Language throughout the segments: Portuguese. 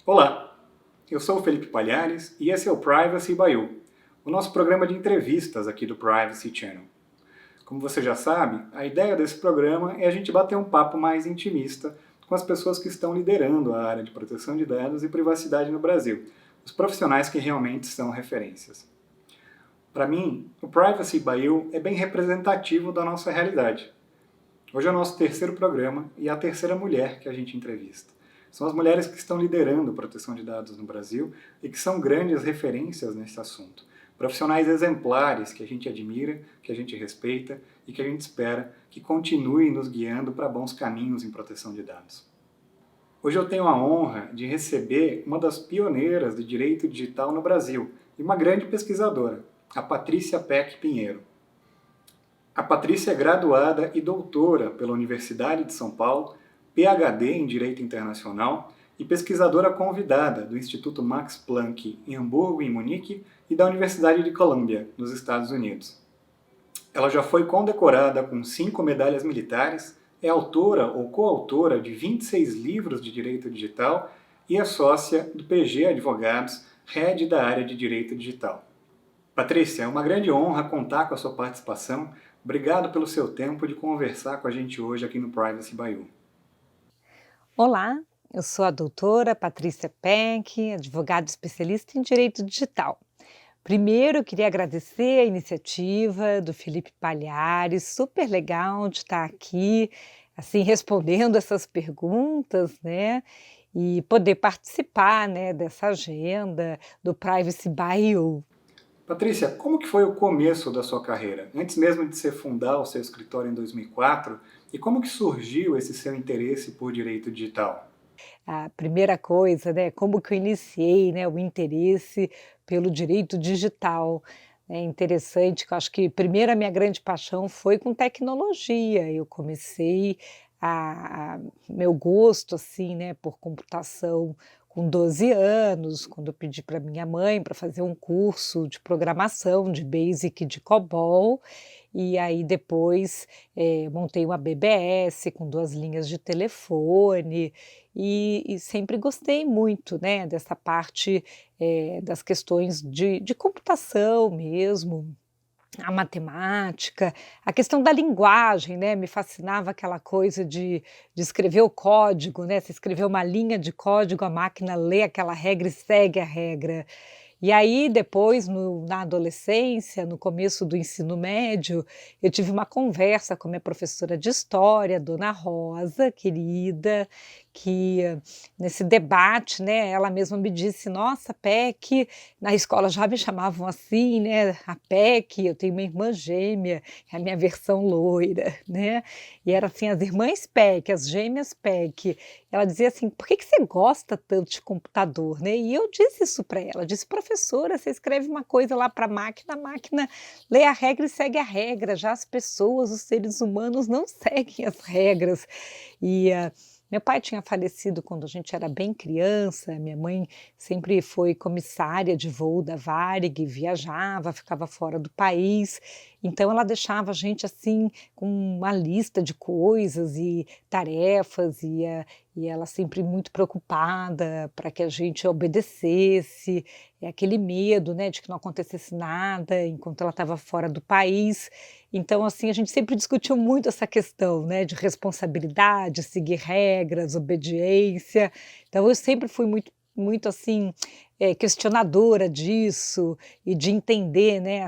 Olá, eu sou o Felipe Palhares e esse é o Privacy by You, o nosso programa de entrevistas aqui do Privacy Channel. Como você já sabe, a ideia desse programa é a gente bater um papo mais intimista com as pessoas que estão liderando a área de proteção de dados e privacidade no Brasil, os profissionais que realmente são referências. Para mim, o Privacy by You é bem representativo da nossa realidade. Hoje é o nosso terceiro programa e é a terceira mulher que a gente entrevista. São as mulheres que estão liderando a proteção de dados no Brasil e que são grandes referências nesse assunto. Profissionais exemplares que a gente admira, que a gente respeita e que a gente espera que continuem nos guiando para bons caminhos em proteção de dados. Hoje eu tenho a honra de receber uma das pioneiras de direito digital no Brasil e uma grande pesquisadora, a Patrícia Peck Pinheiro. A Patrícia é graduada e doutora pela Universidade de São Paulo, PhD em Direito Internacional e pesquisadora convidada do Instituto Max Planck em Hamburgo e Munique e da Universidade de Columbia, nos Estados Unidos. Ela já foi condecorada com 5 medalhas militares, é autora ou coautora de 26 livros de direito digital e é sócia do PG Advogados, head da área de direito digital. Patrícia, é uma grande honra contar com a sua participação. Obrigado pelo seu tempo de conversar com a gente hoje aqui no Privacy by You. Olá, eu sou a doutora Patrícia Peck, advogada especialista em Direito Digital. Primeiro, eu queria agradecer a iniciativa do Felipe Palhares, super legal de estar aqui, assim, respondendo essas perguntas, né? E poder participar, né, dessa agenda do Privacy by You. Patrícia, como que foi o começo da sua carreira? Antes mesmo de você fundar o seu escritório em 2004, e como que surgiu esse seu interesse por direito digital? A primeira coisa, né, como que eu iniciei, né, o interesse pelo direito digital. É interessante que eu acho que primeiro a minha grande paixão foi com tecnologia. Eu comecei meu gosto, assim, né, por computação com 12 anos, quando eu pedi para minha mãe para fazer um curso de programação, de Basic, de COBOL, e aí depois, montei uma BBS com 2 linhas de telefone, e sempre gostei muito, né, dessa parte, das questões de computação mesmo, a matemática, a questão da linguagem, né, me fascinava aquela coisa de escrever o código, né, você escreveu uma linha de código, a máquina lê aquela regra e segue a regra. E aí depois na adolescência, no começo do ensino médio, eu tive uma conversa com a minha professora de história, dona Rosa, querida, que nesse debate, né, ela mesma me disse: "Nossa, Peck", na escola já me chamavam assim, né, a Peck, eu tenho uma irmã gêmea, é a minha versão loira, né, e era assim, as irmãs Peck, as gêmeas Peck. Ela dizia assim: "Por que que você gosta tanto de computador?", né, e eu disse isso para ela, disse: "Professora, você escreve uma coisa lá para a máquina lê a regra e segue a regra, já as pessoas, os seres humanos não seguem as regras". E, meu pai tinha falecido quando a gente era bem criança, minha mãe sempre foi comissária de voo da Varig, viajava, ficava fora do país, então ela deixava a gente, assim, com uma lista de coisas e tarefas, e ela sempre muito preocupada para que a gente obedecesse, aquele medo, né, de que não acontecesse nada enquanto ela estava fora do país. Então, assim, a gente sempre discutiu muito essa questão, né, de responsabilidade, seguir regras, obediência. Então eu sempre fui muito assim, questionadora disso e de entender, né,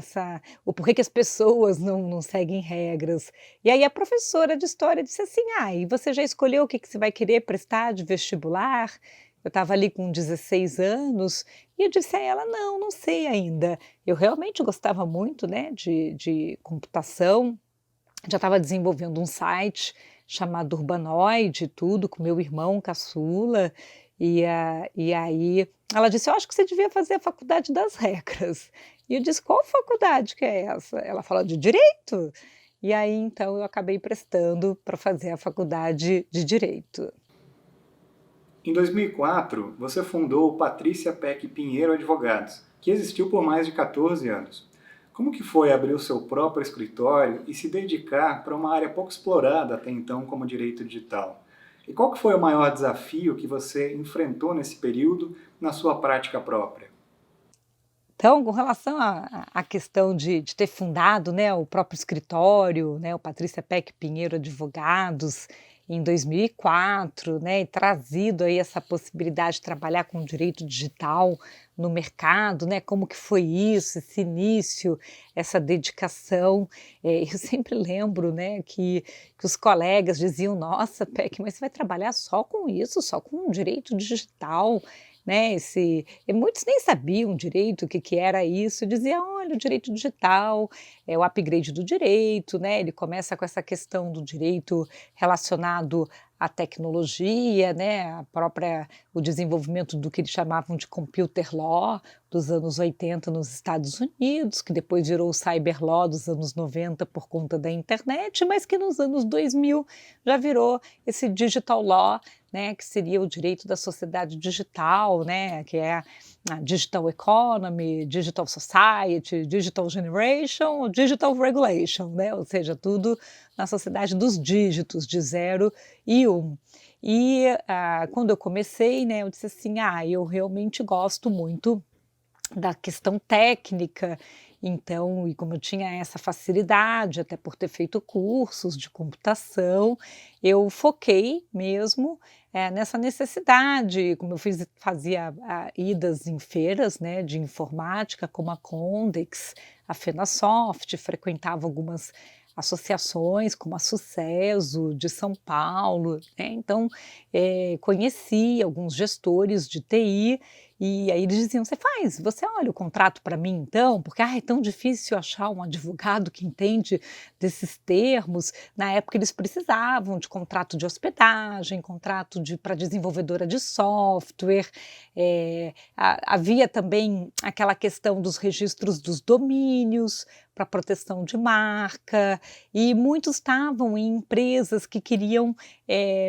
o porquê que as pessoas não seguem regras. E aí a professora de história disse assim: "Ah, e você já escolheu o que que você vai querer prestar de vestibular?". Eu estava ali com 16 anos e eu disse a ela: "Não, não sei ainda". Eu realmente gostava muito, né, de computação, já estava desenvolvendo um site chamado Urbanoide e tudo, com meu irmão caçula, e aí ela disse: "Eu acho que você devia fazer a faculdade das regras". E eu disse: "Qual faculdade que é essa?". Ela falou: "De direito". E aí então eu acabei prestando para fazer a faculdade de direito. Em 2004, você fundou o Patrícia Peck Pinheiro Advogados, que existiu por mais de 14 anos. Como que foi abrir o seu próprio escritório e se dedicar para uma área pouco explorada até então como direito digital? E qual que foi o maior desafio que você enfrentou nesse período na sua prática própria? Então, com relação à questão de ter fundado, né, o próprio escritório, né, o Patrícia Peck Pinheiro Advogados, em 2004, né, e trazido aí essa possibilidade de trabalhar com direito digital no mercado, né, como que foi isso, esse início, essa dedicação. Eu sempre lembro, né, que os colegas diziam: "Nossa, Peck, mas você vai trabalhar só com isso, só com direito digital?", né, e muitos nem sabiam direito o que que era isso, dizia: "Olha, o direito digital é o upgrade do direito", né, ele começa com essa questão do direito relacionado à tecnologia, né, o desenvolvimento do que eles chamavam de computer law, dos anos 80 nos Estados Unidos, que depois virou o cyber law dos anos 90 por conta da internet, mas que nos anos 2000 já virou esse digital law, né, que seria o direito da sociedade digital, né, que é a digital economy, digital society, digital generation, digital regulation, né, ou seja, tudo na sociedade dos dígitos, de 0 e 1. Quando eu comecei, né, eu disse assim: "Ah, eu realmente gosto muito da questão técnica", então, e como eu tinha essa facilidade, até por ter feito cursos de computação, eu foquei mesmo, nessa necessidade, como eu fazia, idas em feiras, né, de informática, como a Condex, a Fenasoft, frequentava algumas associações, como a Sucesso de São Paulo, né, então, conheci alguns gestores de TI, e aí eles diziam: Você olha o contrato para mim então? Porque, é tão difícil achar um advogado que entende desses termos". Na época eles precisavam de contrato de hospedagem, contrato para desenvolvedora de software, havia também aquela questão dos registros dos domínios, para proteção de marca, e muitos estavam em empresas que queriam,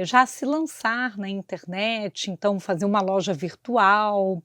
já se lançar na internet, então fazer uma loja virtual,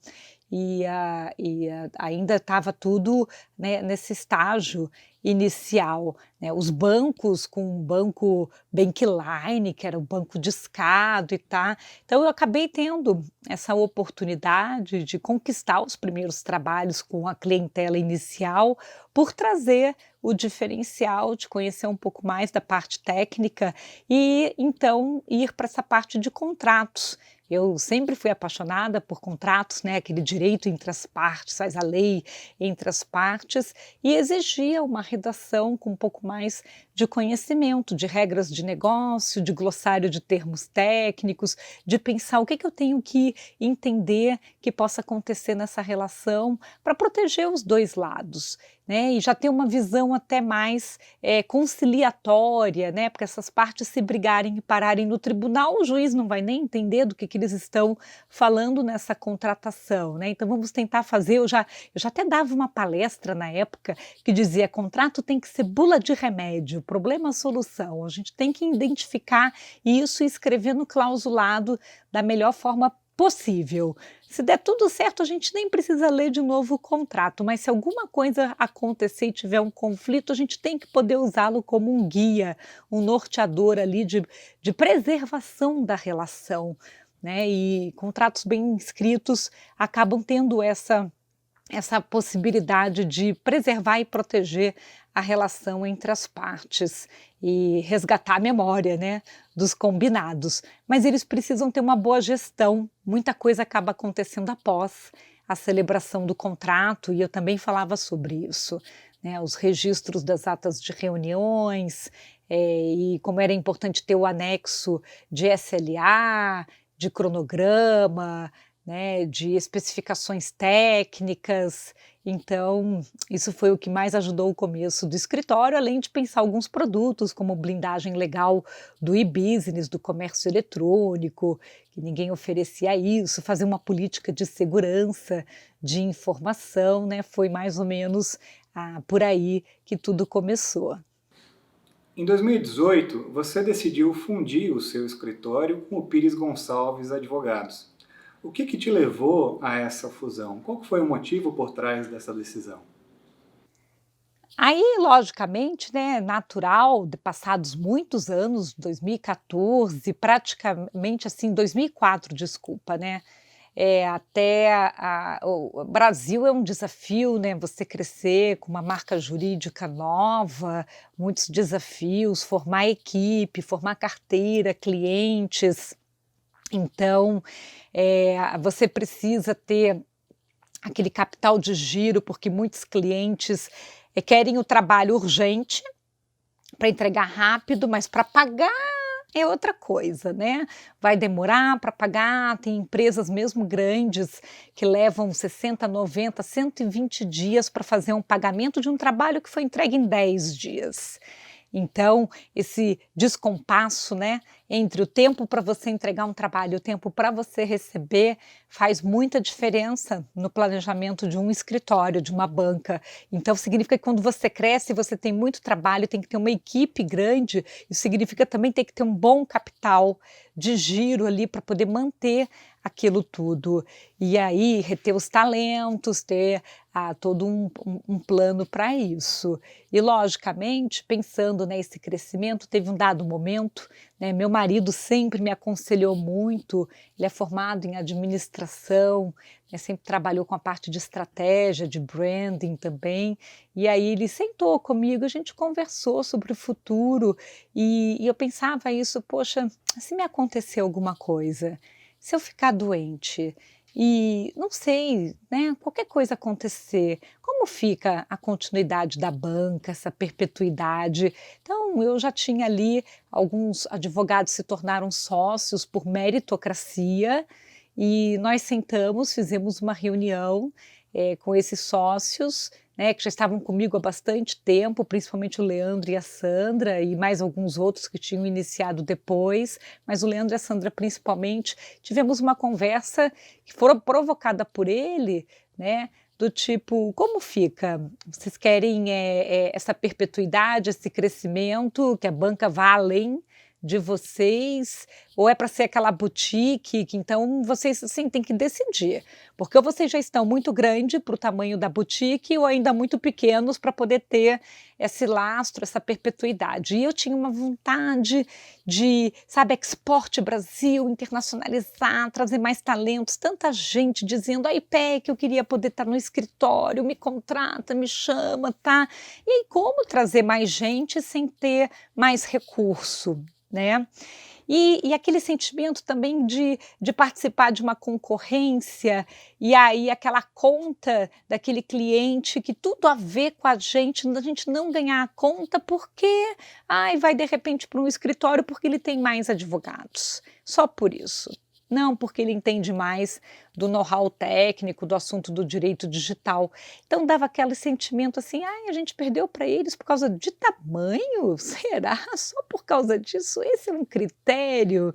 ainda estava tudo, né, nesse estágio inicial, né, os bancos com o banco Bankline, que era o banco discado e tá, então eu acabei tendo essa oportunidade de conquistar os primeiros trabalhos com a clientela inicial, por trazer o diferencial de conhecer um pouco mais da parte técnica e então ir para essa parte de contratos. Eu sempre fui apaixonada por contratos, né, aquele direito entre as partes, faz a lei entre as partes, e exigia uma redação com um pouco mais de conhecimento, de regras de negócio, de glossário de termos técnicos, de pensar o que que eu tenho que entender que possa acontecer nessa relação para proteger os 2 lados, né, e já ter uma visão até mais, conciliatória, né, porque essas partes se brigarem e pararem no tribunal, o juiz não vai nem entender do que eles estão falando nessa contratação, né, então vamos tentar fazer, eu já até dava uma palestra na época que dizia: "Contrato tem que ser bula de remédio, problema-solução, a gente tem que identificar isso e escrever no clausulado da melhor forma possível. Se der tudo certo, a gente nem precisa ler de novo o contrato, mas se alguma coisa acontecer e tiver um conflito, a gente tem que poder usá-lo como um guia, um norteador ali de preservação da relação", né, e contratos bem escritos acabam tendo essa possibilidade de preservar e proteger a relação entre as partes e resgatar a memória, né, dos combinados. Mas eles precisam ter uma boa gestão, muita coisa acaba acontecendo após a celebração do contrato, e eu também falava sobre isso, né, os registros das atas de reuniões, e como era importante ter o anexo de SLA, de cronograma, né, de especificações técnicas, então isso foi o que mais ajudou o começo do escritório, além de pensar alguns produtos como blindagem legal do e-business, do comércio eletrônico, que ninguém oferecia isso, fazer uma política de segurança, de informação, né, foi mais ou menos, por aí que tudo começou. Em 2018, você decidiu fundir o seu escritório com o Pires Gonçalves Advogados. O que que te levou a essa fusão? Qual que foi o motivo por trás dessa decisão? Aí, logicamente, né, natural, passados muitos anos, 2014, praticamente assim, 2004, desculpa, né, até o Brasil é um desafio, né, você crescer com uma marca jurídica nova, muitos desafios, formar equipe, formar carteira, clientes. Então, você precisa ter aquele capital de giro, porque muitos clientes, querem o trabalho urgente, para entregar rápido, mas para pagar é outra coisa, né. Vai demorar para pagar, tem empresas mesmo grandes que levam 60, 90, 120 dias para fazer um pagamento de um trabalho que foi entregue em 10 dias. Então, esse descompasso, né, entre o tempo para você entregar um trabalho e o tempo para você receber, faz muita diferença no planejamento de um escritório, de uma banca. Então, significa que quando você cresce, você tem muito trabalho, tem que ter uma equipe grande, isso significa também ter que ter um bom capital de giro ali para poder manter aquilo tudo. E aí, reter os talentos, ter todo um plano para isso. E logicamente, pensando nesse crescimento, teve um dado momento, né, meu marido sempre me aconselhou muito, ele é formado em administração, né, sempre trabalhou com a parte de estratégia, de branding também, e aí ele sentou comigo, a gente conversou sobre o futuro, e eu pensava isso: "Poxa, se me acontecer alguma coisa, se eu ficar doente, e não sei, né, qualquer coisa acontecer, como fica a continuidade da banca, essa perpetuidade?". Então eu já tinha ali, alguns advogados se tornaram sócios por meritocracia, e nós sentamos, fizemos uma reunião, com esses sócios, né, que já estavam comigo há bastante tempo, principalmente o Leandro e a Sandra, e mais alguns outros que tinham iniciado depois, mas o Leandro e a Sandra principalmente. Tivemos uma conversa que foi provocada por ele, né, do tipo: "Como fica? Vocês querem, essa perpetuidade, esse crescimento, que a banca vá além de vocês, ou é para ser aquela boutique que então vocês, assim, têm que decidir, porque ou vocês já estão muito grande para o tamanho da boutique ou ainda muito pequenos para poder ter esse lastro, essa perpetuidade". E eu tinha uma vontade de, sabe, exporte Brasil, internacionalizar, trazer mais talentos, tanta gente dizendo: "Ai, Peque, eu queria poder estar no escritório, me contrata, me chama, tá". E aí como trazer mais gente sem ter mais recurso, né? E aquele sentimento também de participar de uma concorrência, e aí aquela conta daquele cliente que tudo a ver com a gente não ganhar a conta porque, ai, vai de repente para um escritório porque ele tem mais advogados, só por isso. Não porque ele entende mais do know-how técnico, do assunto do direito digital. Então dava aquele sentimento assim: "Ai, a gente perdeu para eles por causa de tamanho? Será? Só por causa disso? Esse é um critério?".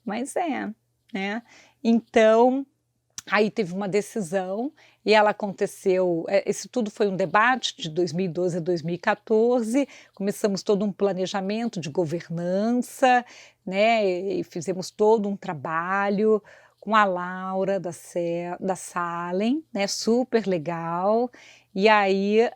Mas é, né. Então, aí teve uma decisão e ela aconteceu, isso tudo foi um debate de 2012 a 2014, começamos todo um planejamento de governança, né, e fizemos todo um trabalho com a Laura da Salem, né, super legal. E aí,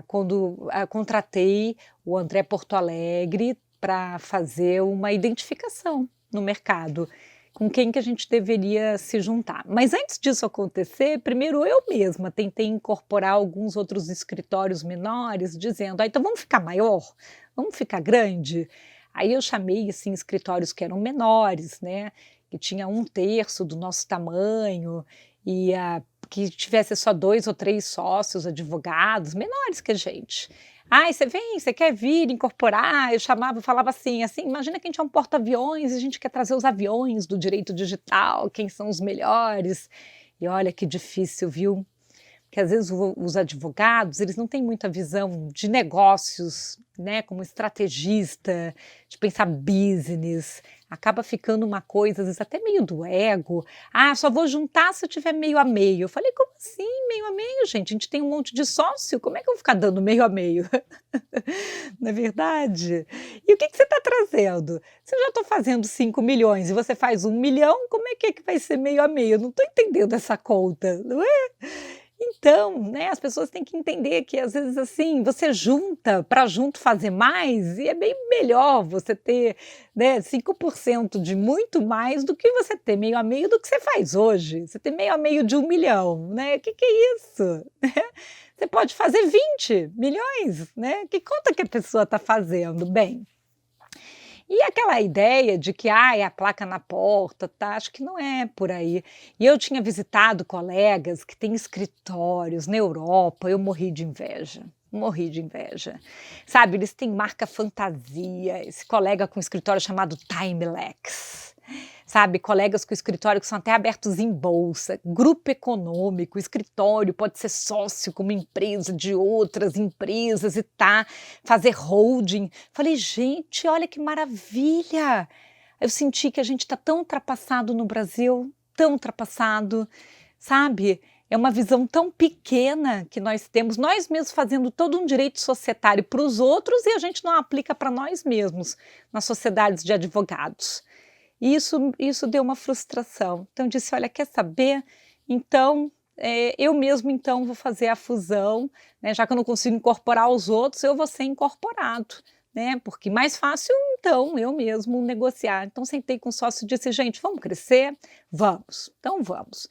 quando contratei o André Porto Alegre para fazer uma identificação no mercado, com quem que a gente deveria se juntar. Mas antes disso acontecer, primeiro eu mesma tentei incorporar alguns outros escritórios menores, dizendo: "Ah, então vamos ficar maior? Vamos ficar grande?". Aí eu chamei, assim, escritórios que eram menores, né, que tinha 1/3 do nosso tamanho, e que tivesse só 2 ou 3 sócios advogados, menores que a gente. "Ai, você vem, você quer vir incorporar?". Eu chamava, falava assim: "Imagina que a gente é um porta-aviões e a gente quer trazer os aviões do direito digital, quem são os melhores". E olha que difícil, viu? Porque às vezes os advogados, eles não têm muita visão de negócios, né, como estrategista, de pensar business, acaba ficando uma coisa, às vezes até meio do ego: "Ah, só vou juntar se eu tiver meio a meio". Eu falei: "Como assim meio a meio, gente? A gente tem um monte de sócio, como é que eu vou ficar dando meio a meio?". Não é verdade? E o que que você está trazendo? Se eu já estou fazendo 5 milhões e você faz 1 milhão, como é que vai ser meio a meio? Eu não estou entendendo essa conta, não é? Então, né, as pessoas têm que entender que às vezes, assim, você junta para junto fazer mais e é bem melhor você ter, né, 5% de muito mais do que você ter meio a meio do que você faz hoje. Você ter meio a meio de 1 milhão, né, que é isso? Você pode fazer 20 milhões, né, que conta que a pessoa está fazendo? Bem, e aquela ideia de que, ai, a placa na porta, tá, acho que não é por aí. E eu tinha visitado colegas que têm escritórios na Europa, eu morri de inveja. Sabe, eles têm marca fantasia, esse colega com escritório chamado Timelex. Sabe, colegas com escritório que são até abertos em bolsa, grupo econômico, escritório pode ser sócio com uma empresa de outras empresas e tá, fazer holding. Falei: "Gente, olha que maravilha!". Eu senti que a gente está tão ultrapassado no Brasil, tão ultrapassado, sabe. É uma visão tão pequena que nós temos, nós mesmos fazendo todo um direito societário para os outros e a gente não aplica para nós mesmos, nas sociedades de advogados. E isso deu uma frustração. Então eu disse: "Olha, quer saber? Então, eu mesmo então vou fazer a fusão, né, já que eu não consigo incorporar os outros, eu vou ser incorporado, né, porque mais fácil então eu mesmo negociar". Então sentei com o sócio e disse: "Gente, vamos crescer? Vamos, então vamos".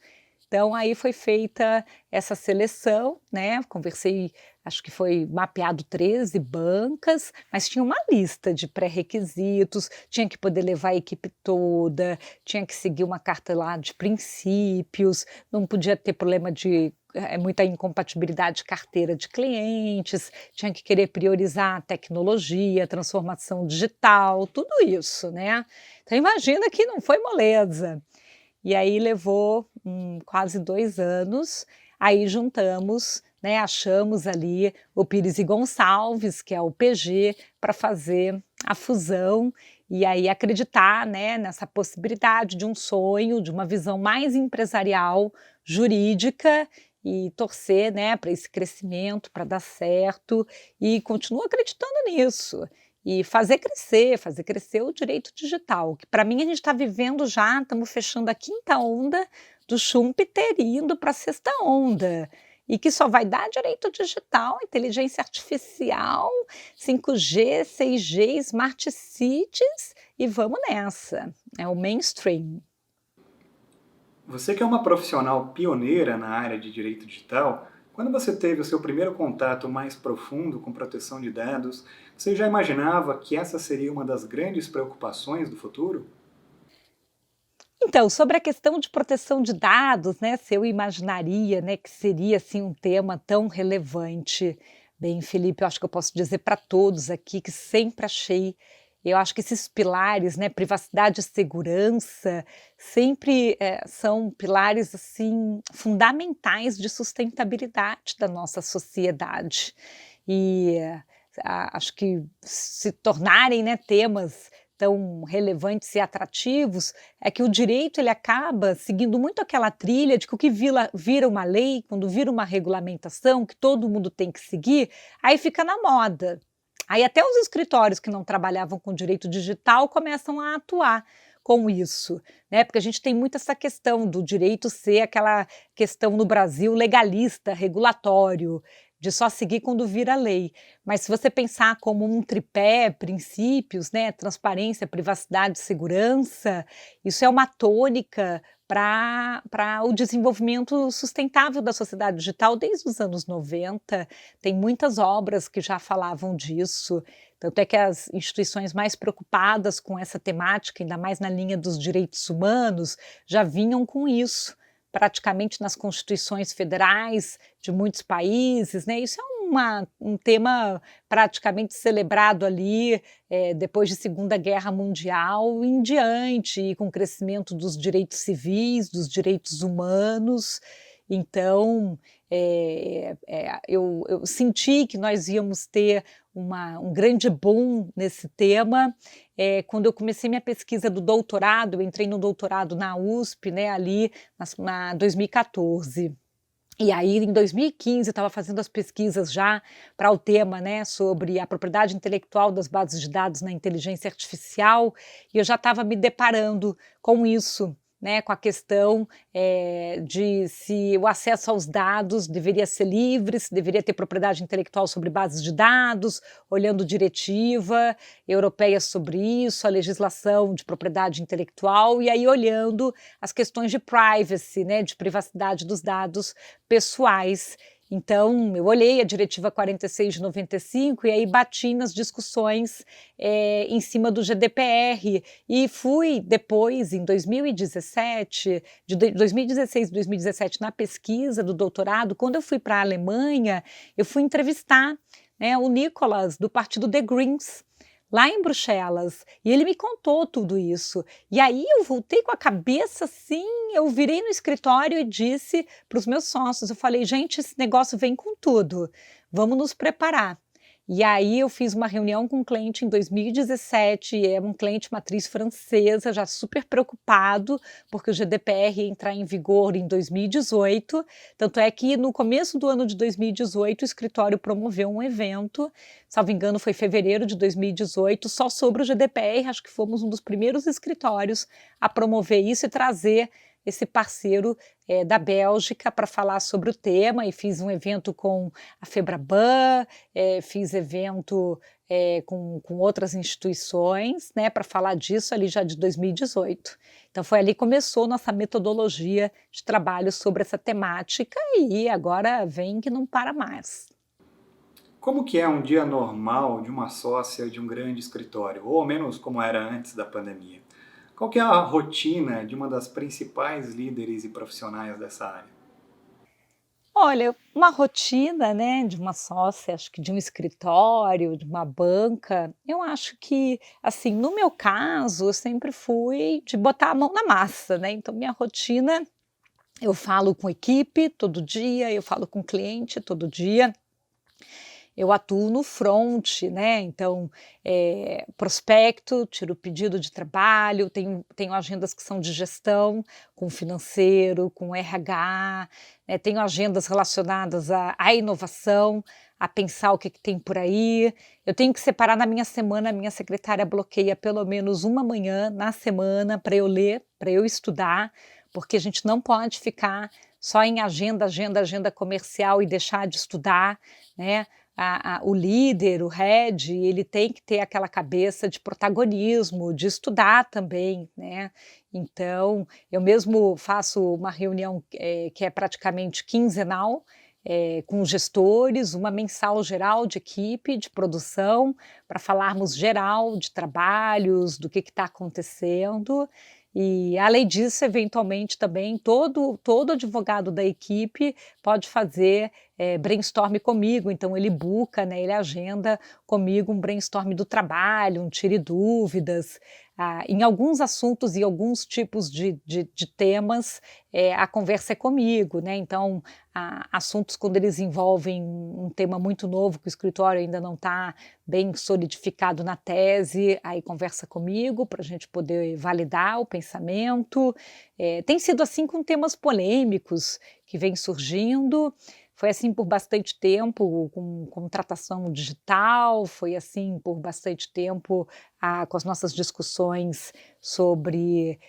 Então aí foi feita essa seleção, né, conversei, acho que foi mapeado 13 bancas, mas tinha uma lista de pré-requisitos, tinha que poder levar a equipe toda, tinha que seguir uma carta lá de princípios, não podia ter problema de muita incompatibilidade de carteira de clientes, tinha que querer priorizar a tecnologia, transformação digital, tudo isso, né. Então imagina que não foi moleza. E aí levou, quase 2 anos, aí juntamos, né, achamos ali o Pires e Gonçalves, que é o PG, para fazer a fusão, e aí acreditar, né, nessa possibilidade de um sonho, de uma visão mais empresarial, jurídica, e torcer, né, para esse crescimento, para dar certo, e continuo acreditando nisso. E fazer crescer o direito digital, que para mim a gente está vivendo já, estamos fechando a 5ª onda do Schumpeter indo para a 6ª onda, e que só vai dar direito digital, inteligência artificial, 5G, 6G, smart cities e vamos nessa, é o mainstream. Você que é uma profissional pioneira na área de direito digital, quando você teve o seu primeiro contato mais profundo com proteção de dados, você já imaginava que essa seria uma das grandes preocupações do futuro? Então, sobre a questão de proteção de dados, né, se eu imaginaria, né, que seria, assim, um tema tão relevante. Bem, Felipe, eu acho que eu posso dizer para todos aqui que sempre achei, eu acho que esses pilares, né, privacidade e segurança, sempre, são pilares, assim, fundamentais de sustentabilidade da nossa sociedade. E, acho que se tornarem, né, temas tão relevantes e atrativos, é que o direito ele acaba seguindo muito aquela trilha de que o que vira uma lei, quando vira uma regulamentação que todo mundo tem que seguir, aí fica na moda. Aí até os escritórios que não trabalhavam com direito digital começam a atuar com isso, né, porque a gente tem muito essa questão do direito ser aquela questão no Brasil legalista, regulatório, de só seguir quando vira lei. Mas se você pensar como um tripé, princípios, né, transparência, privacidade, segurança, isso é uma tônica para o desenvolvimento sustentável da sociedade digital desde os anos 90. Tem muitas obras que já falavam disso, tanto é que as instituições mais preocupadas com essa temática, ainda mais na linha dos direitos humanos, já vinham com isso, praticamente nas constituições federais de muitos países, né, isso é um tema praticamente celebrado ali, depois de Segunda Guerra Mundial em diante, e com o crescimento dos direitos civis, dos direitos humanos. Então, eu senti que nós íamos ter um grande boom nesse tema, quando eu comecei minha pesquisa do doutorado, eu entrei no doutorado na USP, né, ali na 2014. E aí em 2015 eu estava fazendo as pesquisas já para o tema, né, sobre a propriedade intelectual das bases de dados na inteligência artificial, e eu já estava me deparando com isso, né, com a questão de se o acesso aos dados deveria ser livre, se deveria ter propriedade intelectual sobre bases de dados, olhando diretiva europeia sobre isso, a legislação de propriedade intelectual, e aí olhando as questões de privacy, né, de privacidade dos dados pessoais. Então, eu olhei a Diretiva 46 de 95 e aí bati nas discussões em cima do GDPR e fui depois, em 2017, de 2016 e 2017, na pesquisa do doutorado, quando eu fui para a Alemanha, eu fui entrevistar, né, o Nicolas, do partido The Greens, lá em Bruxelas, e ele me contou tudo isso. E aí eu voltei com a cabeça assim, eu virei no escritório e disse para os meus sócios, eu falei, gente, esse negócio vem com tudo, vamos nos preparar. E aí eu fiz uma reunião com um cliente em 2017, é um cliente matriz francesa, já super preocupado, porque o GDPR ia entrar em vigor em 2018, tanto é que no começo do ano de 2018 o escritório promoveu um evento, salvo engano foi fevereiro de 2018, só sobre o GDPR, acho que fomos um dos primeiros escritórios a promover isso e trazer esse parceiro da Bélgica para falar sobre o tema, e fiz um evento com a Febraban, fiz evento com outras instituições, né, para falar disso ali já de 2018. Então foi ali que começou nossa metodologia de trabalho sobre essa temática e agora vem que não para mais. Como que é um dia normal de uma sócia de um grande escritório, ou ao menos como era antes da pandemia? Qual que é a rotina de uma das principais líderes e profissionais dessa área? Olha, uma rotina, né, de uma sócia, acho que de um escritório, de uma banca, eu acho que, assim, no meu caso, eu sempre fui de botar a mão na massa, né, então minha rotina, eu falo com equipe todo dia, eu falo com cliente todo dia, eu atuo no front, né, então, prospecto, tiro pedido de trabalho, tenho agendas que são de gestão, com financeiro, com RH, tenho agendas relacionadas à inovação, a pensar o que que tem por aí. Eu tenho que separar na minha semana, a minha secretária bloqueia pelo menos uma manhã na semana para eu ler, para eu estudar, porque a gente não pode ficar só em agenda, agenda, agenda comercial e deixar de estudar, né. O líder, o head, ele tem que ter aquela cabeça de protagonismo, de estudar também, né. Então, eu mesmo faço uma reunião, que é praticamente quinzenal, com os gestores, uma mensal geral de equipe, de produção, para falarmos geral de trabalhos, do que está acontecendo. E, além disso, eventualmente também todo advogado da equipe pode fazer brainstorm comigo, então ele busca, né, ele agenda comigo um brainstorm do trabalho, um tire dúvidas. Em alguns assuntos e alguns tipos de temas, a conversa é comigo, né, então assuntos quando eles envolvem um tema muito novo que o escritório ainda não está bem solidificado na tese, aí conversa comigo para a gente poder validar o pensamento. Tem sido assim com temas polêmicos que vêm surgindo, foi assim por bastante tempo com contratação digital, foi assim por bastante tempo com as nossas discussões sobre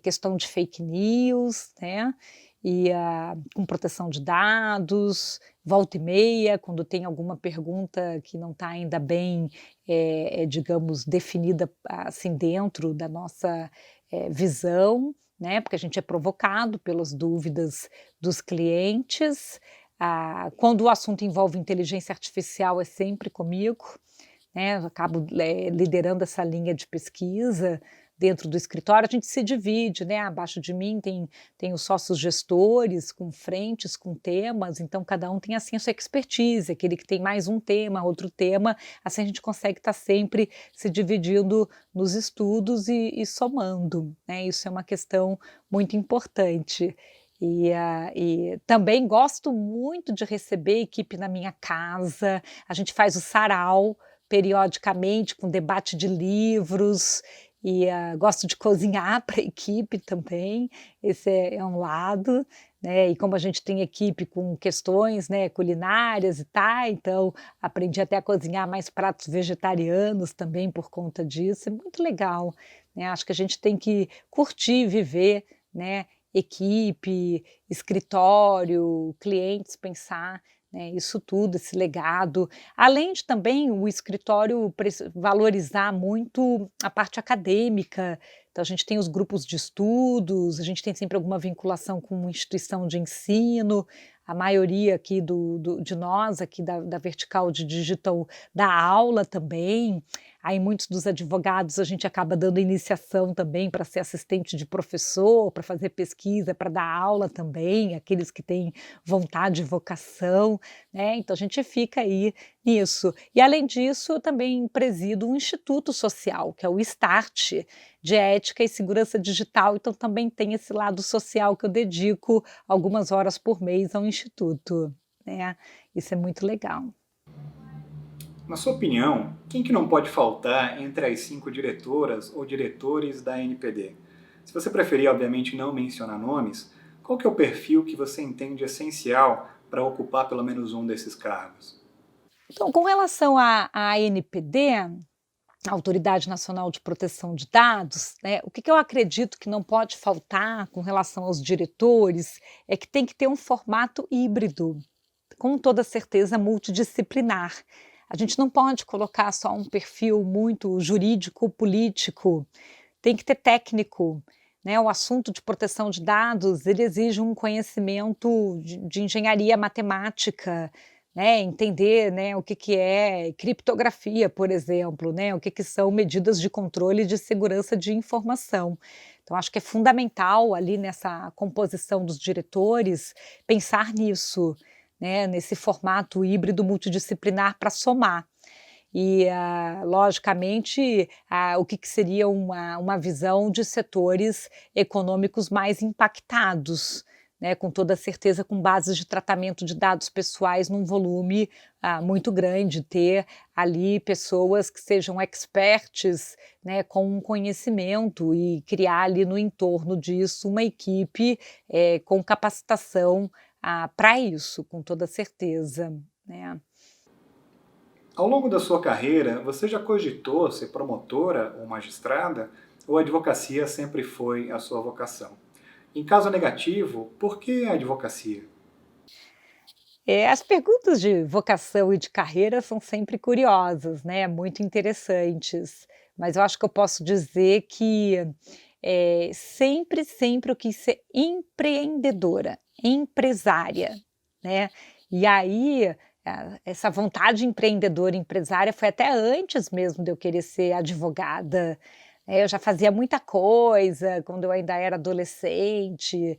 questão de fake news, né? E com proteção de dados, volta e meia, quando tem alguma pergunta que não está ainda bem, digamos, definida assim dentro da nossa visão, né? Porque a gente é provocado pelas dúvidas dos clientes. Quando o assunto envolve inteligência artificial é sempre comigo, né, eu acabo liderando essa linha de pesquisa dentro do escritório, a gente se divide, né, abaixo de mim tem os sócios gestores com frentes, com temas, então cada um tem assim a sua expertise, aquele que tem mais um tema, outro tema, assim a gente consegue estar sempre se dividindo nos estudos e somando, né, isso é uma questão muito importante. E também gosto muito de receber equipe na minha casa, a gente faz o sarau periodicamente com debate de livros, gosto de cozinhar para a equipe também, esse é um lado, né, e como a gente tem equipe com questões, né, culinárias e tal, então aprendi até a cozinhar mais pratos vegetarianos também por conta disso, é muito legal, né, acho que a gente tem que curtir, viver, né, equipe, escritório, clientes, pensar, né, isso tudo, esse legado. Além de também o escritório valorizar muito a parte acadêmica, então a gente tem os grupos de estudos, a gente tem sempre alguma vinculação com uma instituição de ensino, a maioria aqui de nós, aqui da vertical de digital, dá aula também. Aí muitos dos advogados a gente acaba dando iniciação também para ser assistente de professor, para fazer pesquisa, para dar aula também, aqueles que têm vontade e vocação, né, então a gente fica aí nisso. E além disso, eu também presido um instituto social, que é o START, de ética e segurança digital, então também tem esse lado social que eu dedico algumas horas por mês ao instituto, né, isso é muito legal. Na sua opinião, quem que não pode faltar entre as 5 diretoras ou diretores da NPD? Se você preferir, obviamente, não mencionar nomes, qual que é o perfil que você entende essencial para ocupar pelo menos um desses cargos? Então, com relação à ANPD, a Autoridade Nacional de Proteção de Dados, né, o que eu acredito que não pode faltar com relação aos diretores é que tem que ter um formato híbrido, com toda certeza multidisciplinar. A gente não pode colocar só um perfil muito jurídico, político, tem que ter técnico, né, o assunto de proteção de dados, ele exige um conhecimento de engenharia matemática, né, entender, né, o que é criptografia, por exemplo, né, o que são medidas de controle de segurança de informação. Então acho que é fundamental ali nessa composição dos diretores, pensar nisso, né, nesse formato híbrido multidisciplinar para somar. E, logicamente, o que seria uma visão de setores econômicos mais impactados, né, com toda certeza com bases de tratamento de dados pessoais num volume, muito grande, ter ali pessoas que sejam experts, né, com um conhecimento e criar ali no entorno disso uma equipe, com capacitação, para isso, com toda certeza, né. Ao longo da sua carreira, você já cogitou ser promotora ou magistrada, ou a advocacia sempre foi a sua vocação? Em caso negativo, por que a advocacia? As perguntas de vocação e de carreira são sempre curiosas, né, muito interessantes, mas eu acho que eu posso dizer que, sempre eu quis ser empreendedora, empresária, né. E aí, essa vontade empreendedora, empresária foi até antes mesmo de eu querer ser advogada, eu já fazia muita coisa quando eu ainda era adolescente,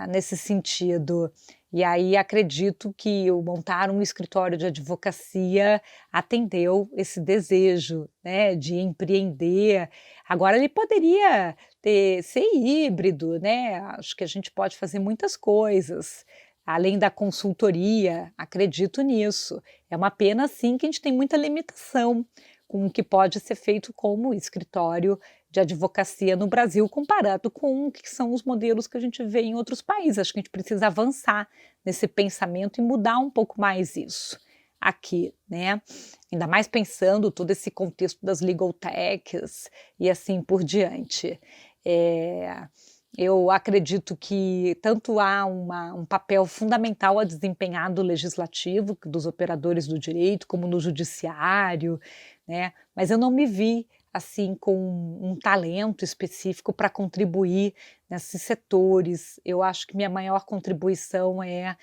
nesse sentido. E aí acredito que o montar um escritório de advocacia atendeu esse desejo, né, de empreender. Agora ele poderia ser híbrido, né, acho que a gente pode fazer muitas coisas, além da consultoria, acredito nisso. É uma pena sim que a gente tem muita limitação com o que pode ser feito como escritório de advocacia no Brasil, comparado com o que são os modelos que a gente vê em outros países. Acho que a gente precisa avançar nesse pensamento e mudar um pouco mais isso aqui, né? Ainda mais pensando todo esse contexto das legal techs e assim por diante. Eu acredito que tanto há um papel fundamental a desempenhar do legislativo, dos operadores do direito, como no judiciário, né, mas eu não me vi, assim, com um talento específico para contribuir nesses setores. Eu acho que minha maior contribuição é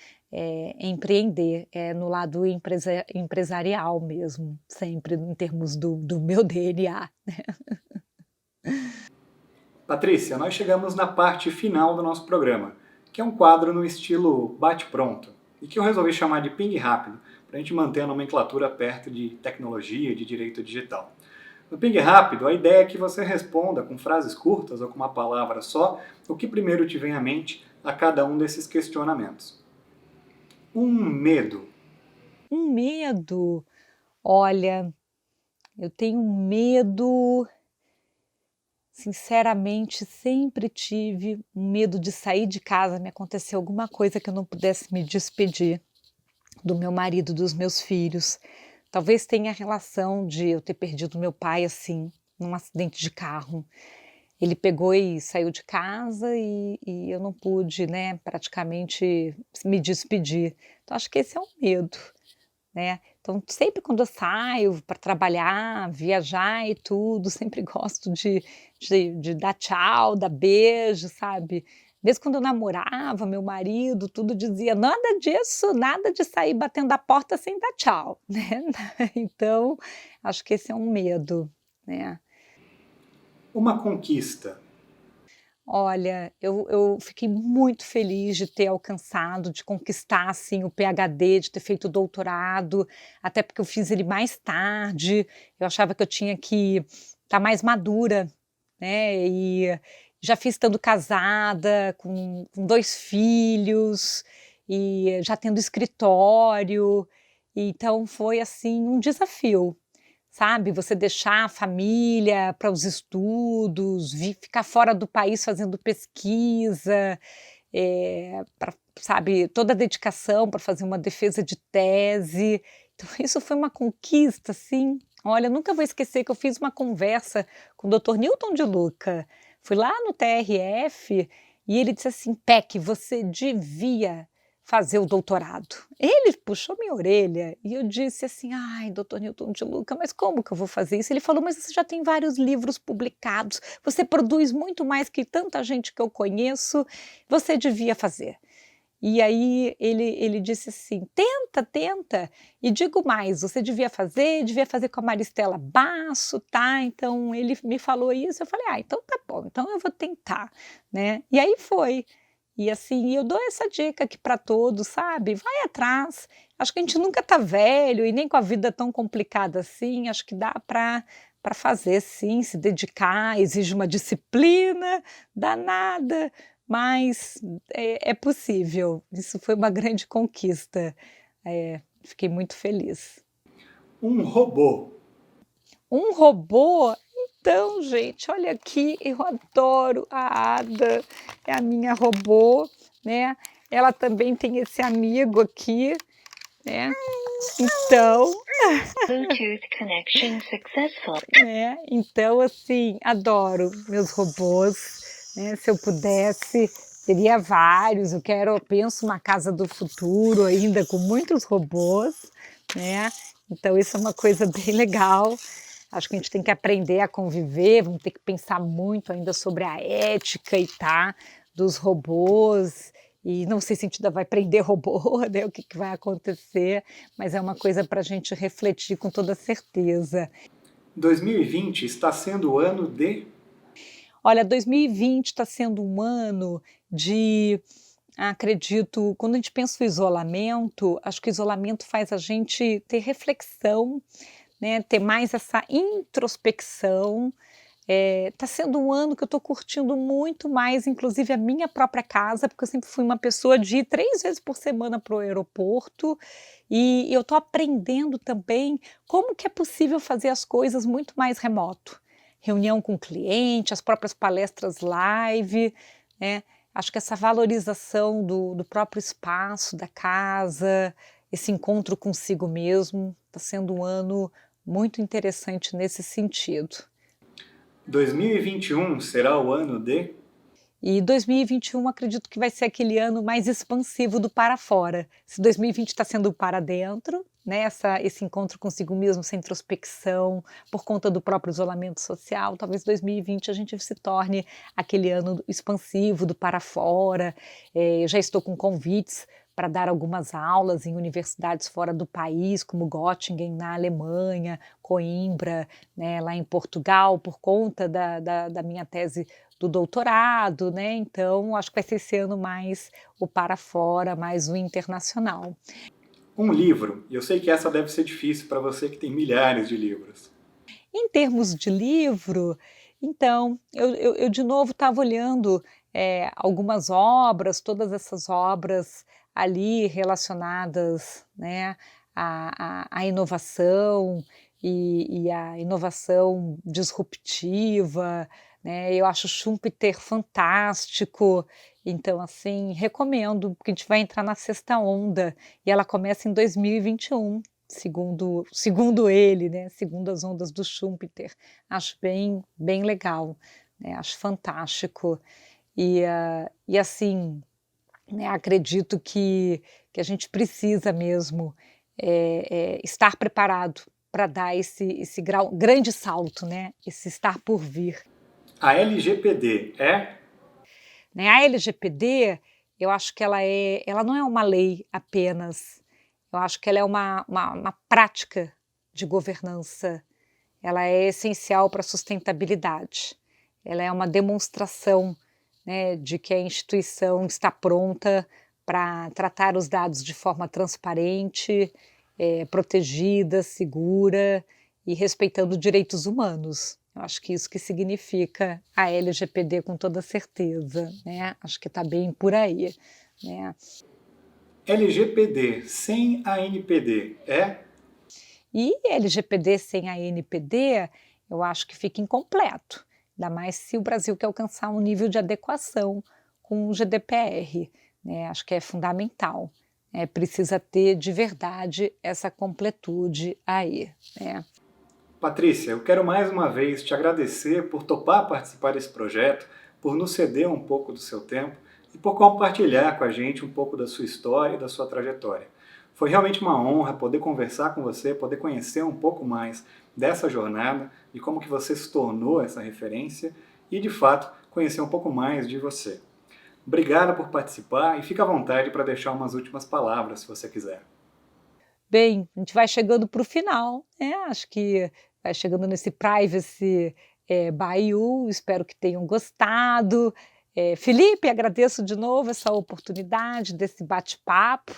empreender, é no lado empresarial mesmo, sempre em termos do meu DNA. Patrícia, nós chegamos na parte final do nosso programa, que é um quadro no estilo bate-pronto, e que eu resolvi chamar de ping rápido, para a gente manter a nomenclatura perto de tecnologia e de direito digital. No ping rápido, a ideia é que você responda com frases curtas ou com uma palavra só o que primeiro te vem à mente a cada um desses questionamentos. Um medo. Um medo, olha, eu tenho medo. Sinceramente, sempre tive um medo de sair de casa, me acontecer alguma coisa que eu não pudesse me despedir do meu marido, dos meus filhos. Talvez tenha relação de eu ter perdido meu pai, assim, num acidente de carro. Ele pegou e saiu de casa e eu não pude, né, praticamente me despedir. Então acho que esse é um medo, né. Então sempre quando eu saio para trabalhar, viajar e tudo, sempre gosto de dar tchau, dar beijo, sabe. Mesmo quando eu namorava, meu marido, tudo dizia: "Nada disso, nada de sair batendo a porta sem dar tchau", né. Então, acho que esse é um medo, né. Uma conquista. Olha, eu fiquei muito feliz de ter alcançado, de conquistar, assim, o PhD, de ter feito o doutorado, até porque eu fiz ele mais tarde, eu achava que eu tinha que estar mais madura, né, e já fiz estando casada, com 2 filhos, e já tendo escritório, então foi, assim, um desafio. Sabe, você deixar a família para os estudos, ficar fora do país fazendo pesquisa, pra sabe, toda a dedicação para fazer uma defesa de tese. Então isso foi uma conquista, assim, olha, eu nunca vou esquecer que eu fiz uma conversa com o doutor Newton de Luca. Fui lá no TRF e ele disse assim: "Peque, você devia fazer o doutorado". Ele puxou minha orelha e eu disse assim: "Ai, doutor Newton de Luca, mas como que eu vou fazer isso?". Ele falou: "Mas você já tem vários livros publicados, você produz muito mais que tanta gente que eu conheço, você devia fazer". E aí ele disse assim: "Tenta, tenta, e digo mais, você devia fazer com a Maristela Basso, tá". Então ele me falou isso, eu falei: "Ah, então tá bom, então eu vou tentar", né. E aí foi. E assim, eu dou essa dica aqui para todos, sabe, vai atrás, acho que a gente nunca tá velho e nem com a vida tão complicada assim, acho que dá para fazer sim, se dedicar, exige uma disciplina danada, mas é possível. Isso foi uma grande conquista. Fiquei muito feliz. Um robô. Um robô? Então, gente, olha aqui, eu adoro a Ada, é a minha robô, né. Ela também tem esse amigo aqui, né. Então, Bluetooth connection successful. né, então, assim, adoro meus robôs, né, se eu pudesse, teria vários, eu penso uma casa do futuro ainda com muitos robôs, né, então isso é uma coisa bem legal. Acho que a gente tem que aprender a conviver, vamos ter que pensar muito ainda sobre a ética e tá, dos robôs, e não sei se a gente ainda vai prender robô, né, o que que vai acontecer, mas é uma coisa para a gente refletir com toda certeza. 2020 está sendo o ano de. Olha, 2020 está sendo um ano de, acredito, quando a gente pensa o isolamento, acho que o isolamento faz a gente ter reflexão, né, ter mais essa introspecção. Tá sendo um ano que eu estou curtindo muito mais, inclusive a minha própria casa, porque eu sempre fui uma pessoa de ir 3 vezes por semana para o aeroporto, e eu estou aprendendo também como que é possível fazer as coisas muito mais remoto. Reunião com cliente, as próprias palestras live, né. Acho que essa valorização do próprio espaço, da casa, esse encontro consigo mesmo, está sendo um ano muito interessante nesse sentido. 2021 será o ano de. E 2021 acredito que vai ser aquele ano mais expansivo do para fora. Se 2020 está sendo o para dentro, né, esse encontro consigo mesmo, essa introspecção, por conta do próprio isolamento social, talvez 2020 a gente se torne aquele ano expansivo do para fora. Eu já estou com convites para dar algumas aulas em universidades fora do país, como Göttingen na Alemanha, Coimbra, né, lá em Portugal, por conta da minha tese do doutorado, né, então acho que vai ser esse ano mais o para fora, mais o internacional. Um livro. E eu sei que essa deve ser difícil para você que tem milhares de livros. Em termos de livro, então, eu de novo estava olhando, algumas obras, todas essas obras ali relacionadas, né, à inovação e à inovação disruptiva, né, eu acho Schumpeter fantástico, então, assim, recomendo, porque a gente vai entrar na sexta onda, e ela começa em 2021. Segundo ele, né, segundo as ondas do Schumpeter, acho bem legal, né, acho fantástico. E assim, né, acredito que a gente precisa mesmo estar preparado para dar esse grande salto, né, esse estar por vir. A LGPD é? Né, a LGPD, eu acho que ela não é uma lei apenas, eu acho que ela é uma prática de governança, ela é essencial para a sustentabilidade, ela é uma demonstração, né, de que a instituição está pronta para tratar os dados de forma transparente, protegida, segura e respeitando direitos humanos. Eu acho que isso que significa a LGPD com toda certeza, né, acho que está bem por aí, né. LGPD sem a NPD é? E LGPD sem a NPD, eu acho que fica incompleto, ainda mais se o Brasil quer alcançar um nível de adequação com o GDPR, né, acho que é fundamental, precisa ter de verdade essa completude aí, né. Patrícia, eu quero mais uma vez te agradecer por topar participar desse projeto, por nos ceder um pouco do seu tempo e por compartilhar com a gente um pouco da sua história e da sua trajetória. Foi realmente uma honra poder conversar com você, poder conhecer um pouco mais dessa jornada, de como que você se tornou essa referência e, de fato, conhecer um pouco mais de você. Obrigado por participar e fica à vontade para deixar umas últimas palavras, se você quiser. Bem, a gente vai chegando para o final, né, acho que vai chegando nesse Privacy, by espero que tenham gostado. Felipe, agradeço de novo essa oportunidade desse bate-papo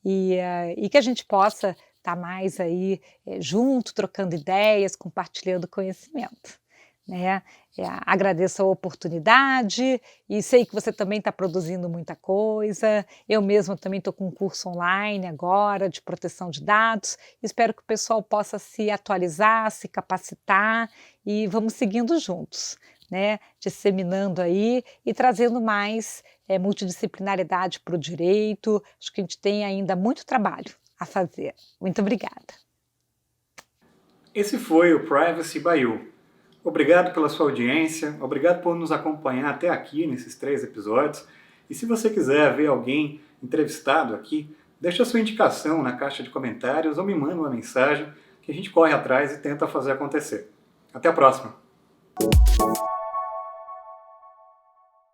e que a gente possa estar mais aí, junto, trocando ideias, compartilhando conhecimento, né. Agradeço a oportunidade e sei que você também está produzindo muita coisa, eu mesma também estou com um curso online agora de proteção de dados, espero que o pessoal possa se atualizar, se capacitar e vamos seguindo juntos, né, disseminando aí e trazendo mais, multidisciplinaridade para o direito, acho que a gente tem ainda muito trabalho a fazer. Muito obrigada. Esse foi o Privacy by You. Obrigado pela sua audiência, obrigado por nos acompanhar até aqui nesses 3 episódios. E se você quiser ver alguém entrevistado aqui, deixa a sua indicação na caixa de comentários ou me manda uma mensagem que a gente corre atrás e tenta fazer acontecer. Até a próxima!